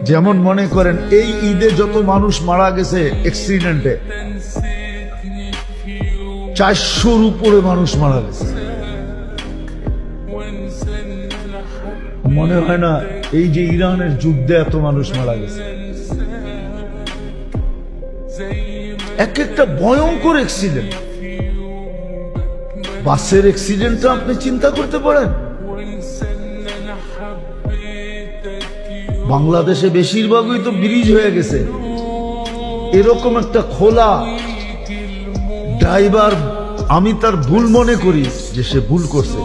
যেমন মনে করেন এই ঈদে যত মানুষ মারা গেছে অ্যাক্সিডেন্টে, 400-র উপরে মানুষ মারা গেছে। মনে হয় না এই যে ইরানের যুদ্ধে এত মানুষ মারা গেছে। এক একটা ভয়ঙ্কর অ্যাক্সিডেন্ট। বাসের অ্যাক্সিডেন্টটা আপনি চিন্তা করতে পারেন। বাংলাদেশে বেশিরভাগই তো ব্রিজ হয়ে গেছে, এরকম একটা খোলা ড্রাইভার, আমি তার ভুল মনে করি যে সে ভুল করছে,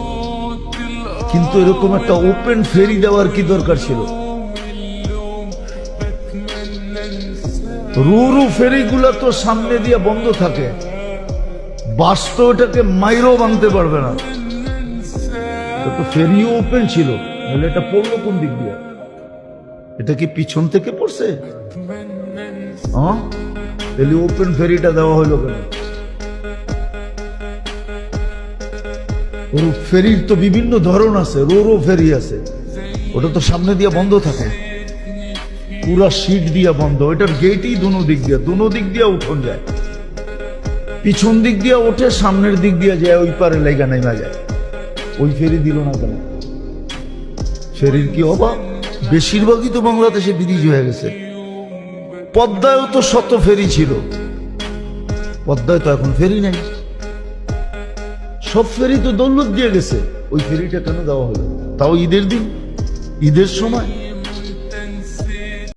কিন্তু এরকম একটা ওপেন ফেরি দেওয়ার কি দরকার ছিল? রুরু ফেরিগুলা তো সামনে দিয়ে বন্ধ থাকে, বাস তো এটাকে মাইরও ভাঙতে পারবে না। তো ফেরিও ওপেন ছিল, তাহলে এটা পড়লো কোন দিক দিয়ে? এটা কি পিছন থেকে পড়ছে? হ্যাঁ, তাহলে ওপেন ফেরিটা দেওয়া হলো কেন? ফেরির তো বিভিন্ন ধরন আছে, রোরো ফেরি আছে, ওটা তো সামনে দিয়ে বন্ধ থাকে, পুরা সিট দিয়ে বন্ধ। ওইটার গেটই দুনো দিক দিয়ে উঠন যায়, পিছন দিক দিয়ে ওঠে, সামনের দিক দিয়ে যায়, ওই পারে লেগা নেমা যায়। ওই ফেরি দিল না কেন? ফেরির কি অভাব? বেশিরভাগই তো বাংলাদেশে ব্রিজ হয়ে গেছে। পদ্মায়ও তো শত ফেরি ছিল, পদ্মায় তো এখন ফেরি নেই, সব ফেরি তো দৌলত দিয়ে গেছে। ওই ফেরিটা কেন দেওয়া হলো? তাও ঈদের দিন, ঈদের সময়।